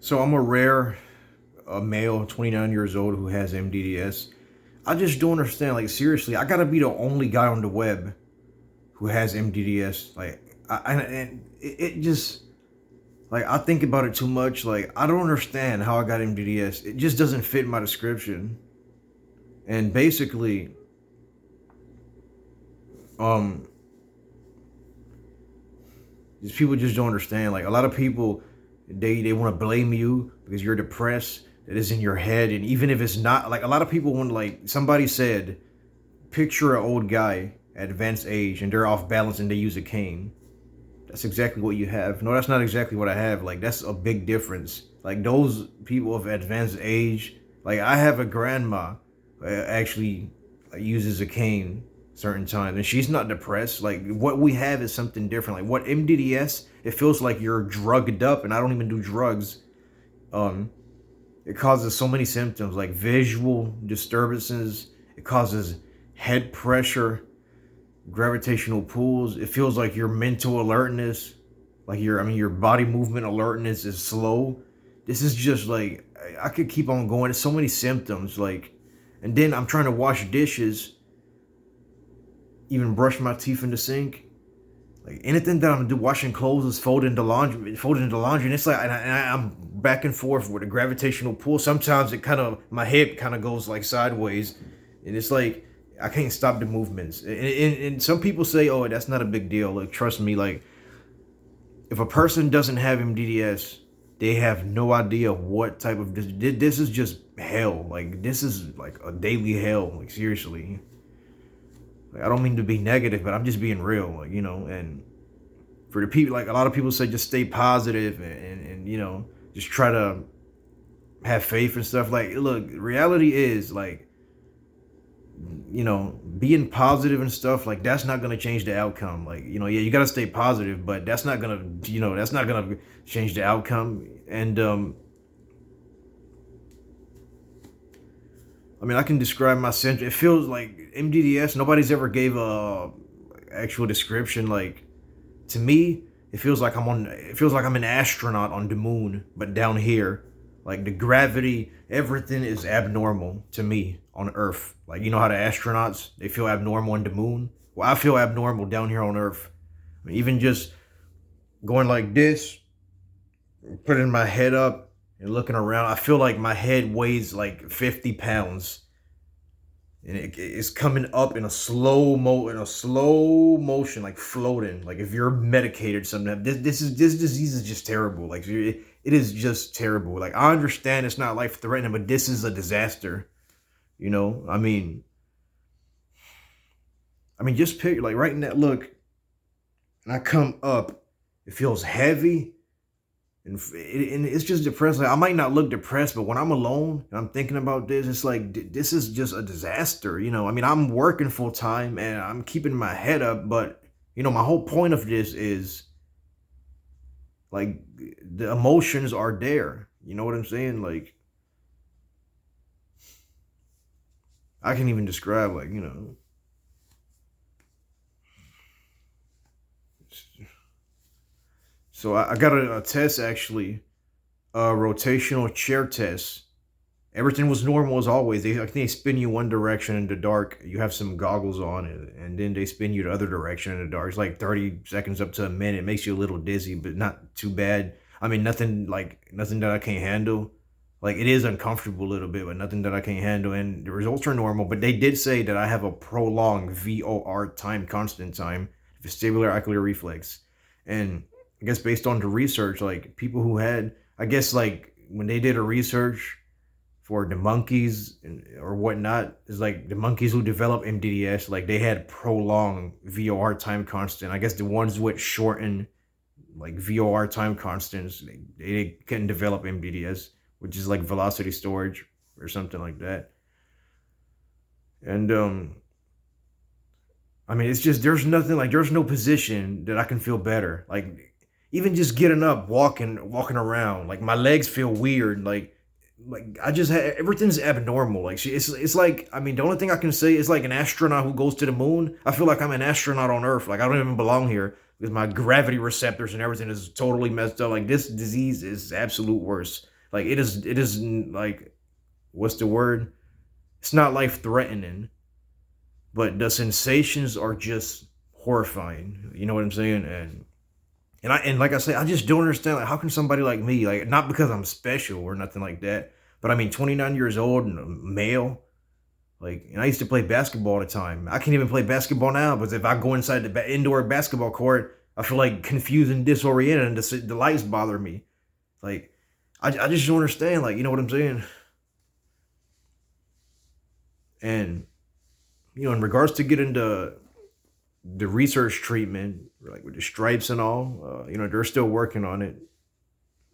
So I'm a male, 29 years old who has mdds. I just don't understand. Like seriously, I gotta be the only guy on the web who has mdds. And it just like I think about it too much. Like I don't understand how I got mdds. It just doesn't fit my description. And basically, um, these people just don't understand. Like a lot of people, they want to blame you because you're depressed. That is in your head, and even if it's not, like a lot of people want, like somebody said, picture an old guy at advanced age and they're off balance and they use a cane. That's exactly what you have. No, that's not exactly what I have. Like that's a big difference. Like those people of advanced age, like I have a grandma actually uses a cane certain times and she's not depressed. Like what we have is something different. Like what mdds, it feels like you're drugged up, and I don't even do drugs. um it causes so many symptoms like visual disturbances. It causes head pressure, gravitational pulls. It feels like your mental alertness, like your body movement alertness is slow. This is just like I could keep on going. There's so many symptoms. Like, and then I'm trying to wash dishes, even brush my teeth in the sink. Like anything that I'm doing, washing clothes is folding the laundry, and it's like, I'm back and forth with a gravitational pull. Sometimes it kind of, my hip kind of goes like sideways, and it's like I can't stop the movements. And some people say, "Oh, that's not a big deal." Like, trust me, like if a person doesn't have MDDS, they have no idea what type of this is. Just hell. Like this is like a daily hell. Like seriously. Like, I don't mean to be negative, but I'm just being real, like, and for the people, like a lot of people say, just stay positive and just try to have faith and stuff. Like, look, reality is like, being positive and stuff, like that's not gonna change the outcome. Like, yeah, you gotta stay positive, but that's not gonna change the outcome. And I mean, I can describe my symptoms. It feels like MDDS. Nobody's ever gave a actual description. Like to me, it feels like I'm an astronaut on the moon, but down here, like the gravity, everything is abnormal to me on Earth. Like you know how the astronauts, they feel abnormal on the moon. Well, I feel abnormal down here on Earth. I mean, even just going like this, putting my head up and looking around, I feel like my head weighs like 50 pounds, and it's coming up in a slow motion, like floating. Like if you're medicated, something. This disease is just terrible. Like it is just terrible. Like I understand it's not life threatening, but this is a disaster. I mean, just pick like right now. Look, and I come up, it feels heavy. And it's just depressing. Like, I might not look depressed, but when I'm alone and I'm thinking about this, it's like this is just a disaster. I mean, I'm working full time and I'm keeping my head up, but my whole point of this is like the emotions are there. You know what I'm saying? Like I can even describe, like So I got a test actually, a rotational chair test. Everything was normal as always. I think they spin you one direction in the dark. You have some goggles on, and then they spin you the other direction in the dark. It's like 30 seconds up to a minute. It makes you a little dizzy, but not too bad. I mean, nothing that I can't handle. Like it is uncomfortable a little bit, but nothing that I can't handle. And the results are normal. But they did say that I have a prolonged VOR time, constant time, vestibular ocular reflex. And I guess based on the research, like people who had, I guess like when they did a research for the monkeys or whatnot, is like the monkeys who develop MDDS, like they had prolonged VOR time constant. I guess the ones with shortened like VOR time constants, they couldn't develop MDDS, which is like velocity storage or something like that. And I mean, it's just there's no position that I can feel better. Like even just getting up, walking around, like my legs feel weird. Like I just everything's abnormal. Like it's like, I mean, the only thing I can say is like an astronaut who goes to the moon. I feel like I'm an astronaut on Earth. Like I don't even belong here because my gravity receptors and everything is totally messed up. Like this disease is absolute worse. Like it is like, what's the word? It's not life threatening, but the sensations are just horrifying. You know what I'm saying? And like I said, I just don't understand, like, how can somebody like me, like, not because I'm special or nothing like that, but I mean 29 years old and a male, like, and I used to play basketball all the time. I can't even play basketball now because if I go inside the indoor basketball court, I feel like confused and disoriented, and the lights bother me. Like, I just don't understand, like, you know what I'm saying? And in regards to getting the research treatment, like with the stripes and all, they're still working on it.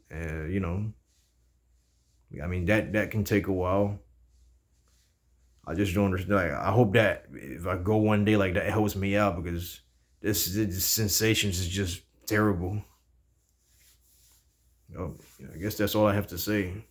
And I mean, that can take a while. I just don't understand. Like, I hope that if I go one day, like, that helps me out, because this sensations is just terrible. I guess that's all I have to say.